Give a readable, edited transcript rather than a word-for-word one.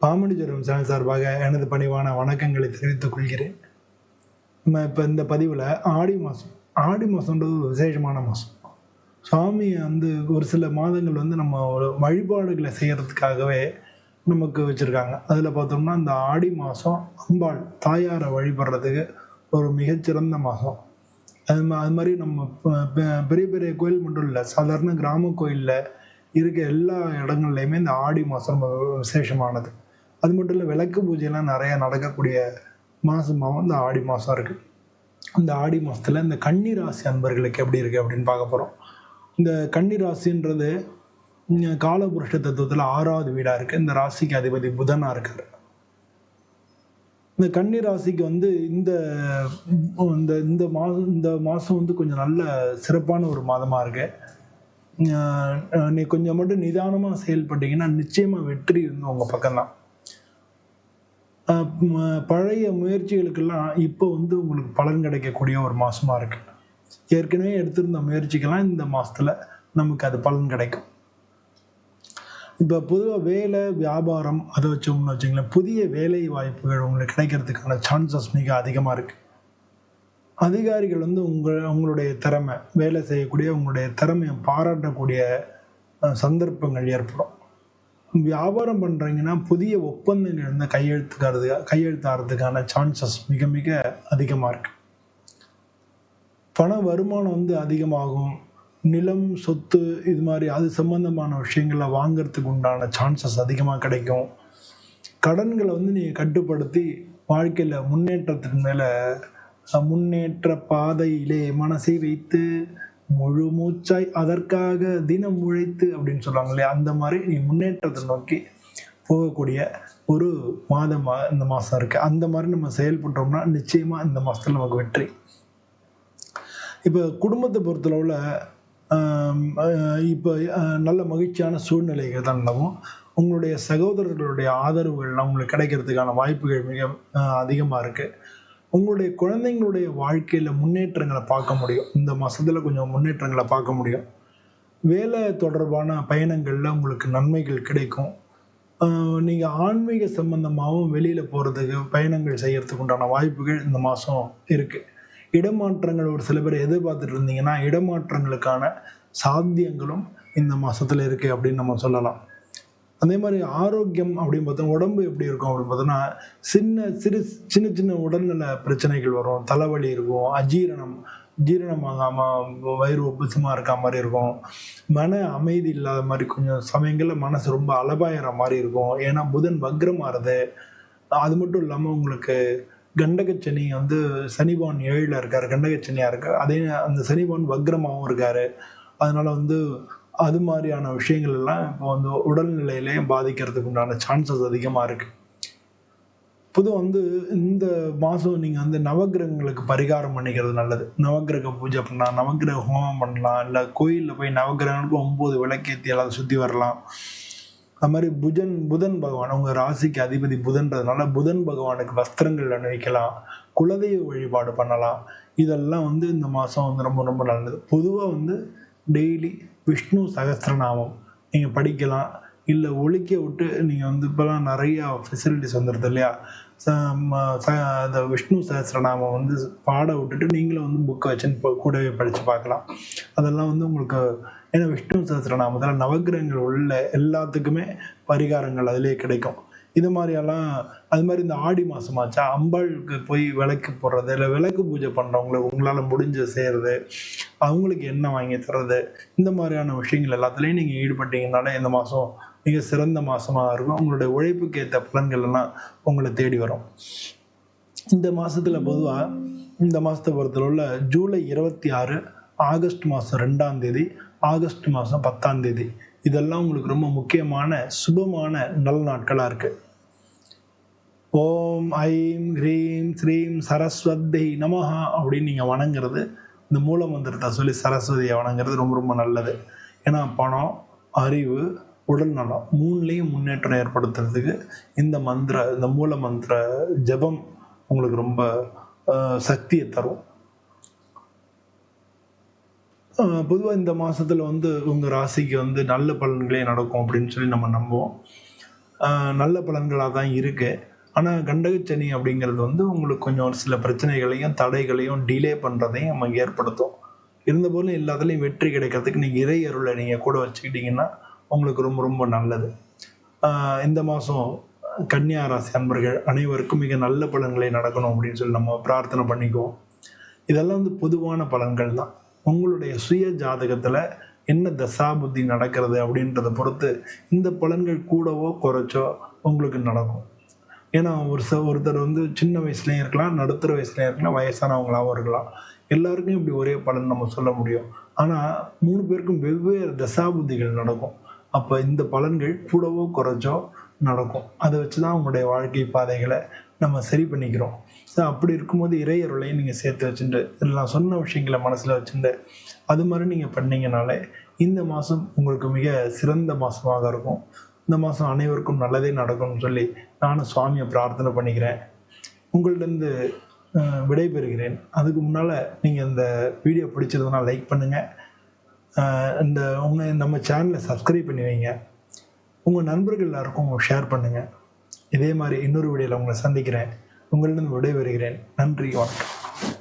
Pamani ஜெரம் channel சார்பாக எனது பணிவான வணக்கங்களை தெரிவித்துக் கொள்கிறேன். நம்ம இப்போ இந்த பதிவில் ஆடி மாதம்ன்றது ஒரு விசேஷமான மாதம். சுவாமியை ஒரு சில மாதங்கள் நம்ம வழிபாடுகளை செய்கிறதுக்காகவே நமக்கு வச்சுருக்காங்க. அதில் பார்த்தோம்னா இந்த ஆடி மாதம் அம்பாள் தாயாரை வழிபடுறதுக்கு ஒரு மிகச்சிறந்த மாதம். அது மாதிரி நம்ம பெரிய பெரிய கோயில் மட்டும் இல்லை, சாதாரண கிராம கோயிலில் இருக்க எல்லா இடங்கள்லையுமே இந்த ஆடி மாதம் விசேஷமானது. அது மட்டும் இல்லை, விளக்கு பூஜையெல்லாம் நிறையா நடக்கக்கூடிய மாதமாகவும் இந்த ஆடி மாதம் இருக்குது. இந்த ஆடி மாதத்தில் இந்த கன்னி ராசி அன்பர்களுக்கு எப்படி இருக்குது அப்படின்னு பார்க்க போகிறோம். இந்த கன்னி ராசின்றது காலபுருஷ தத்துவத்தில் 6வது வீடாக இருக்குது. இந்த ராசிக்கு அதிபதி புதனாக இருக்கார். இந்த கன்னி ராசிக்கு இந்த மாதம் கொஞ்சம் நல்ல சிறப்பான ஒரு மாதமாக இருக்கு. நீ கொஞ்சம் மட்டும் நிதானமாக செயல்பட்டீங்கன்னா நிச்சயமாக வெற்றி உங்கள் பக்கம்தான். பழைய முயற்சிகளுக்கெல்லாம் இப்போ உங்களுக்கு பலன் கிடைக்கக்கூடிய ஒரு மாதமாக இருக்கு. ஏற்கனவே எடுத்திருந்த முயற்சிக்கெல்லாம் இந்த மாதத்தில் நமக்கு அது பலன் கிடைக்கும். இப்போ பொதுவாக வேலை வியாபாரம் அதை வச்சோம்னு புதிய வேலை வாய்ப்புகள் உங்களுக்கு கிடைக்கிறதுக்கான சான்சஸ் மிக அதிகமாக இருக்குது. அதிகாரிகள் உங்களுடைய திறமை, வேலை செய்யக்கூடிய உங்களுடைய திறமையை பாராட்டக்கூடிய சந்தர்ப்பங்கள் ஏற்படும். வியாபாரம் பண்ணுறீங்கன்னா புதிய ஒப்பந்தங்கள் கையெழுத்தாகிறதுக்கான சான்சஸ் மிக மிக அதிகமாக இருக்குது. பண வருமானம் அதிகமாகும். நிலம், சொத்து, இது மாதிரி அது சம்பந்தமான விஷயங்களை வாங்கிறதுக்கு உண்டான சான்சஸ் அதிகமாக கிடைக்கும். கடன்களை நீங்கள் கட்டுப்படுத்தி வாழ்க்கையில் முன்னேற்றத்தின் மேலே முன்னேற்ற பாதையிலே மனசை வைத்து முழு மூச்சாய் அதற்காக தினம் உழைத்து அப்படின்னு சொல்லுவாங்க இல்லையா, அந்த மாதிரி நீ முன்னேற்றத்தை நோக்கி போகக்கூடிய ஒரு மாதமாக இந்த மாதம் இருக்குது. அந்த மாதிரி நம்ம செயல்பட்டோம்னா நிச்சயமாக இந்த மாதத்தில் நமக்கு வெற்றி. இப்போ குடும்பத்தை பொறுத்தளவில் இப்போ நல்ல மகிழ்ச்சியான சூழ்நிலைகள் தான் நிலவும். உங்களுடைய சகோதரர்களுடைய ஆதரவுகள்லாம் உங்களுக்கு கிடைக்கிறதுக்கான வாய்ப்புகள் மிக அதிகமாக இருக்குது. உங்களுடைய குழந்தைங்களுடைய வாழ்க்கையில் முன்னேற்றங்களை பார்க்க முடியும். இந்த மாதத்தில் கொஞ்சம் முன்னேற்றங்களை பார்க்க முடியும். வேலை தொடர்பான பயணங்களில் உங்களுக்கு நன்மைகள் கிடைக்கும். நீங்கள் ஆன்மீக சம்பந்தமாகவும் வெளியில் போகிறதுக்கு பயணங்கள் செய்கிறதுக்கு உண்டான வாய்ப்புகள் இந்த மாதம் இருக்குது. இடமாற்றங்கள் ஒரு சில பேர் எதிர்பார்த்துட்டு இருந்தீங்கன்னா இடமாற்றங்களுக்கான சாத்தியங்களும் இந்த மாதத்தில் இருக்குது அப்படின்னு நம்ம சொல்லலாம். அதே மாதிரி ஆரோக்கியம் அப்படின்னு பார்த்தோம், உடம்பு எப்படி இருக்கும் அப்படின்னு பார்த்தோம்னா சின்ன சின்ன உடல்நல பிரச்சனைகள் வரும். தலைவலி இருக்கும், ஜீரணமாகாமல் வயிறு உப்புசமாக இருக்க மாதிரி இருக்கும், மன அமைதி இல்லாத மாதிரி, கொஞ்சம் சமயங்களில் மனசு ரொம்ப அலபாயிற மாதிரி இருக்கும். ஏன்னா புதன் வக்ரமாறுது. அது மட்டும் இல்லாமல் உங்களுக்கு கண்டகச்சனி சனிபான் 7ல் இருக்கார், கண்டகச்சனியாக இருக்கார். அதே அந்த சனிபான் வக்ரமாகவும் இருக்கார். அதனால அது மாதிரியான விஷயங்கள் எல்லாம் இப்போ உடல்நிலையிலே பாதிக்கிறதுக்கு உண்டான சான்சஸ் அதிகமாக இருக்கு. பொதுவாக இந்த மாதம் நீங்கள் நவகிரகங்களுக்கு பரிகாரம் பண்ணிக்கிறது நல்லது. நவகிரக பூஜை பண்ணலாம், நவகிரக ஹோமம் பண்ணலாம், இல்லை கோயிலில் போய் நவகிரகங்களுக்கு 9 விளக்கேற்றி எல்லாம் சுற்றி வரலாம். அது மாதிரி புதன் பகவான் உங்கள் ராசிக்கு அதிபதி புதன்றதுனால புதன் பகவானுக்கு வஸ்திரங்கள் அணிவிக்கலாம், குலதெய்வ வழிபாடு பண்ணலாம். இதெல்லாம் இந்த மாதம் ரொம்ப ரொம்ப நல்லது. பொதுவாக டெய்லி விஷ்ணு சகஸ்ரநாமம் நீங்கள் படிக்கலாம். இல்லை ஒழிக்க விட்டு நீங்கள் இப்போலாம் நிறையா ஃபெசிலிட்டிஸ் வந்துடுது இல்லையா, அந்த விஷ்ணு சகஸ்ரநாமம் பாட விட்டுட்டு நீங்களும் புக்கை வச்சுன்னு கூடவே படித்து பார்க்கலாம். அதெல்லாம் உங்களுக்கு, ஏன்னா விஷ்ணு சகஸ்ரநாமத்தில் நவகிரகங்கள் உள்ள எல்லாத்துக்குமே பரிகாரங்கள் அதிலே கிடைக்கும். இது மாதிரியெல்லாம் அது மாதிரி இந்த ஆடி மாதமாச்சா அம்பாளுக்கு போய் விளக்கு போடுறது, இல்லை விளக்கு பூஜை பண்ணுறவங்களுக்கு உங்களால் முடிஞ்ச செய்கிறது, அவங்களுக்கு எண்ணெய் வாங்கி தர்றது, இந்த மாதிரியான விஷயங்கள் எல்லாத்துலேயும் நீங்கள் ஈடுபட்டீங்கனாலே இந்த மாதம் மிக சிறந்த மாதமாக இருக்கும். உங்களுடைய உழைப்புக்கு ஏற்ற பலன்கள் எல்லாம் உங்களை தேடி வரும். இந்த மாதத்தில் பொதுவாக இந்த மாதத்தை பொறுத்தளவில் ஜூலை 26, ஆகஸ்ட் மாதம் 2ஆம் தேதி, ஆகஸ்ட் மாதம் 10ஆம் தேதி இதெல்லாம் உங்களுக்கு ரொம்ப முக்கியமான சுபமான நல்ல நாட்களாக இருக்குது. ஓம் ஐம் ஹ்ரீம் ஸ்ரீம் சரஸ்வதி நமஹா அப்படின்னு நீங்கள் வணங்குறது, இந்த மூல மந்திரத்தை சொல்லி சரஸ்வதியை வணங்குறது ரொம்ப ரொம்ப நல்லது. ஏன்னா பணம், அறிவு, உடல் நலம் 3லையும் முன்னேற்றம் ஏற்படுத்துறதுக்கு இந்த மூல மந்திர ஜபம் உங்களுக்கு ரொம்ப சக்தியை தரும். பொதுவாக இந்த மாதத்தில் உங்கள் ராசிக்கு நல்ல பலன்களே நடக்கும் அப்படின்னு சொல்லி நம்ம நம்புவோம். நல்ல பலன்களாக தான் இருக்குது. ஆனால் கண்டகச்சனி அப்படிங்கிறது வந்து உங்களுக்கு கொஞ்சம் சில பிரச்சனைகளையும் தடைகளையும் டிலே பண்ணுறதையும் நமக்கு ஏற்படுத்தும். இருந்தபோதும் எல்லாத்துலேயும் வெற்றி கிடைக்கிறதுக்கு நீங்கள் இறை அருளை நீங்கள் கூட வச்சுக்கிட்டிங்கன்னா உங்களுக்கு ரொம்ப ரொம்ப நல்லது. இந்த மாதம் கன்னியா ராசி அன்பர்கள் அனைவருக்கும் மிக நல்ல பலன்களை நடக்கணும் அப்படின்னு சொல்லி நம்ம பிரார்த்தனை பண்ணிக்குவோம். இதெல்லாம் வந்து பொதுவான பலன்கள் தான். உங்களுடைய சுய ஜாதகத்தில் என்ன தசாபுத்தி நடக்கிறது அப்படின்றத பொறுத்து இந்த பலன்கள் கூடவோ குறைச்சோ உங்களுக்கு நடக்கும். ஏன்னா ஒருத்தர் வந்து சின்ன வயசுலேயும் இருக்கலாம், நடுத்தர வயசுலேயும் இருக்கலாம், வயசானவங்களாகவும் இருக்கலாம். எல்லாருக்கும் இப்படி ஒரே பலன் நம்ம சொல்ல முடியும். ஆனால் 3 பேருக்கும் வெவ்வேறு தசாபுத்திகள் நடக்கும். அப்போ இந்த பலன்கள் கூடவோ குறைச்சோ நடக்கும். அதை வச்சு தான் உங்களுடைய வாழ்க்கை பாதைகளை நம்ம சரி பண்ணிக்கிறோம். ஸோ அப்படி இருக்கும்போது இறை அருளையும் நீங்கள் சேர்த்து வச்சுட்டு இதில் நான் சொன்ன விஷயங்களை மனசில் வச்சுட்டு அது மாதிரி நீங்கள் பண்ணீங்கனாலே இந்த மாதம் உங்களுக்கு மிக சிறந்த மாதமாக இருக்கும். இந்த மாதம் அனைவருக்கும் நல்லதே நடக்கும்னு சொல்லி நானும் சுவாமியை பிரார்த்தனை பண்ணிக்கிறேன். உங்கள்கிட்டருந்து விடைபெறுகிறேன். அதுக்கு முன்னால் நீங்கள் இந்த வீடியோ பிடிச்சிருந்தனா லைக் பண்ணுங்கள். நம்ம சேனலை சப்ஸ்கிரைப் பண்ணி வைங்க. உங்கள் நண்பர்கள் எல்லாருக்கும் ஷேர் பண்ணுங்கள். இதே மாதிரி இன்னொரு வீடியோவில் உங்களை சந்திக்கிறேன். உங்களிடம் விடைபெறுகிறேன். நன்றி, வணக்கம்.